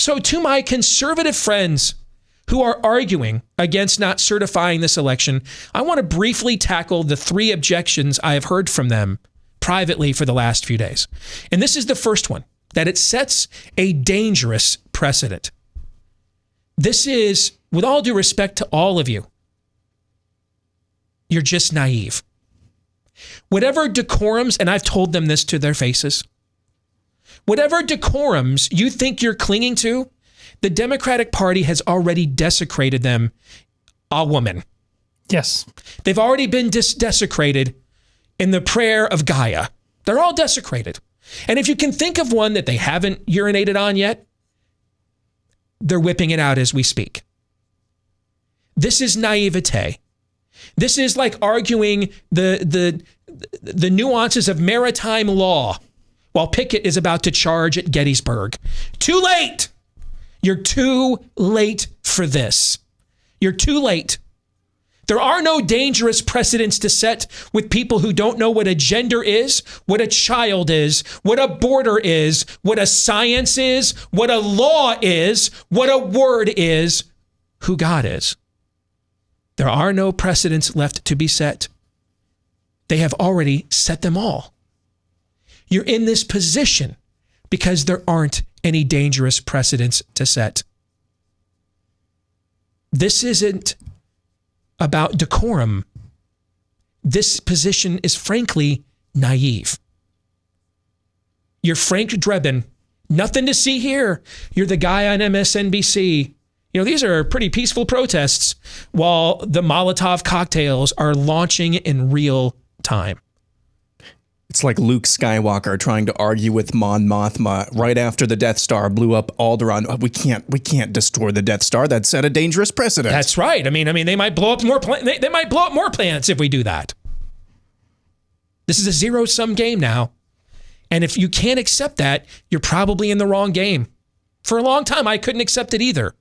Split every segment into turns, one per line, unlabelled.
So to my conservative friends who are arguing against not certifying this election, I want to briefly tackle the 3 objections I have heard from them privately for the last few days. And this is the first one, that it sets a dangerous precedent. This is, with all due respect to all of you, you're just naive. Whatever decorums, and I've told them this to their faces, whatever decorums you think you're clinging to, the Democratic Party has already desecrated them. A woman.
Yes.
They've already been desecrated in the prayer of Gaia. They're all desecrated. And if you can think of one that they haven't urinated on yet, they're whipping it out as we speak. This is naivete. This is like arguing the nuances of maritime law while Pickett is about to charge at Gettysburg. Too late. You're too late for this. You're too late. There are no dangerous precedents to set with people who don't know what a gender is, what a child is, what a border is, what a science is, what a law is, what a word is, who God is. There are no precedents left to be set. They have already set them all. You're in this position because there aren't any dangerous precedents to set. This isn't about decorum. This position is frankly naive. You're Frank Drebin. Nothing to see here. You're the guy on MSNBC. You know, these are pretty peaceful protests while the Molotov cocktails are launching in real time.
It's like Luke Skywalker trying to argue with Mon Mothma right after the Death Star blew up Alderaan. We can't destroy the Death Star. That set a dangerous precedent.
That's right. I mean, they might blow up more. They might blow up more planets if we do that. This is a zero-sum game now, and if you can't accept that, you're probably in the wrong game. For a long time, I couldn't accept it either.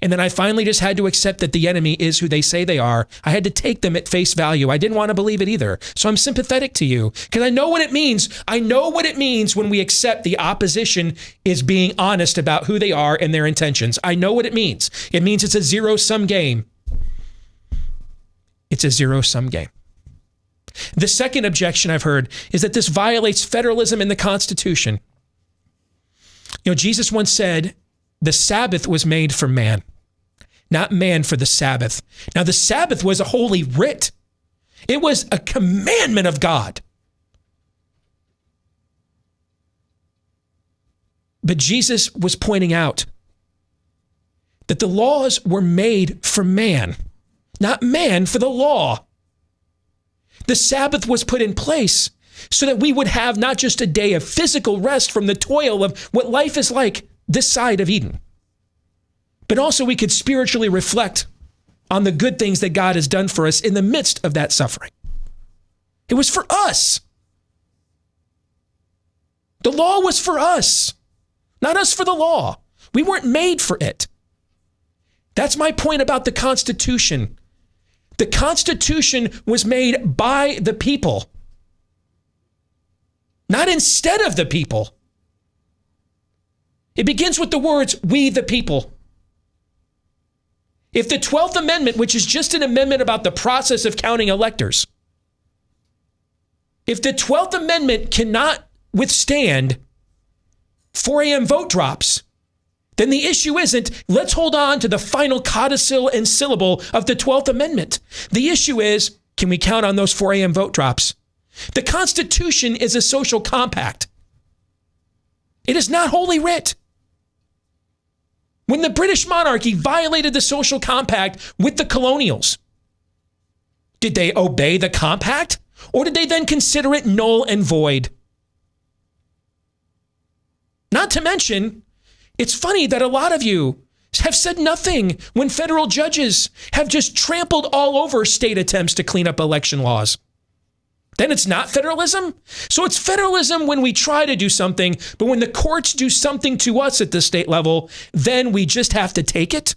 And then I finally just had to accept that the enemy is who they say they are. I had to take them at face value. I didn't want to believe it either. So I'm sympathetic to you because I know what it means. I know what it means when we accept the opposition is being honest about who they are and their intentions. I know what it means. It means it's a zero-sum game. It's a zero-sum game. The second objection I've heard is that this violates federalism and the Constitution. You know, Jesus once said, the Sabbath was made for man, not man for the Sabbath. Now, the Sabbath was a holy writ. It was a commandment of God. But Jesus was pointing out that the laws were made for man, not man for the law. The Sabbath was put in place so that we would have not just a day of physical rest from the toil of what life is like this side of Eden, but also we could spiritually reflect on the good things that God has done for us in the midst of that suffering. It was for us. The law was for us, not us for the law. We weren't made for it. That's my point about the Constitution. The Constitution was made by the people, not instead of the people. It begins with the words, we the people. If the 12th Amendment, which is just an amendment about the process of counting electors, if the 12th Amendment cannot withstand 4 a.m. vote drops, then the issue isn't, let's hold on to the final codicil and syllable of the 12th Amendment. The issue is, can we count on those 4 a.m. vote drops? The Constitution is a social compact. It is not holy writ. When the British monarchy violated the social compact with the colonials, did they obey the compact or did they then consider it null and void? Not to mention, it's funny that a lot of you have said nothing when federal judges have just trampled all over state attempts to clean up election laws. Then it's not federalism? So it's federalism when we try to do something, but when the courts do something to us at the state level, then we just have to take it?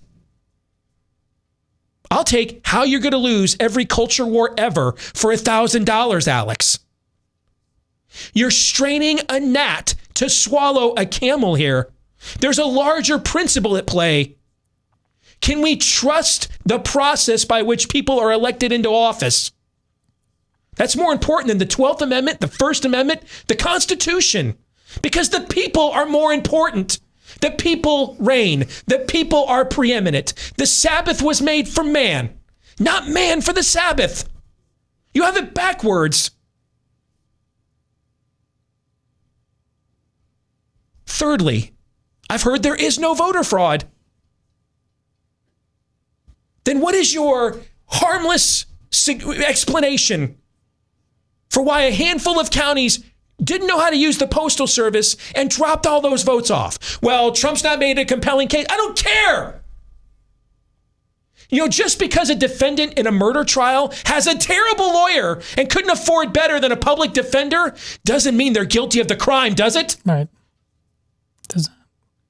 I'll take how you're going to lose every culture war ever for $1,000, Alex. You're straining a gnat to swallow a camel here There's a larger principle at play. Can we trust the process by which people are elected into office? That's more important than the 12th Amendment, the First Amendment, the Constitution, because the people are more important. The people reign. The people are preeminent. The Sabbath was made for man, not man for the Sabbath. You have it backwards. Thirdly, I've heard there is no voter fraud. Then what is your harmless explanation for why a handful of counties didn't know how to use the Postal Service and dropped all those votes off? Well, Trump's not made a compelling case. I don't care. Just because a defendant in a murder trial has a terrible lawyer and couldn't afford better than a public defender doesn't mean they're guilty of the crime, does it?
Right.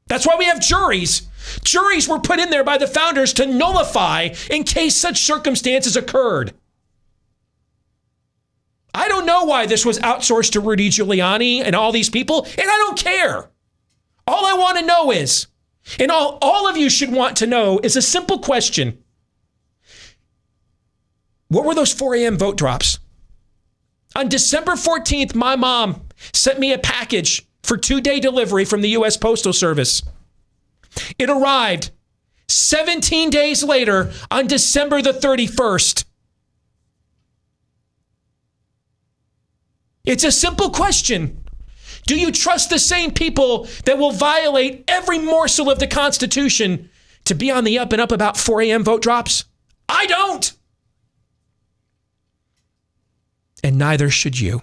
That's why we have juries. Juries were put in there by the founders to nullify in case such circumstances occurred. I don't know why this was outsourced to Rudy Giuliani and all these people, and I don't care. All I want to know is, and all of you should want to know, is a simple question. What were those 4 a.m. vote drops? On December 14th, my mom sent me a package for 2-day delivery from the U.S. Postal Service. It arrived 17 days later on December the 31st. It's a simple question. Do you trust the same people that will violate every morsel of the Constitution to be on the up and up about 4 a.m. vote drops? I don't. And neither should you.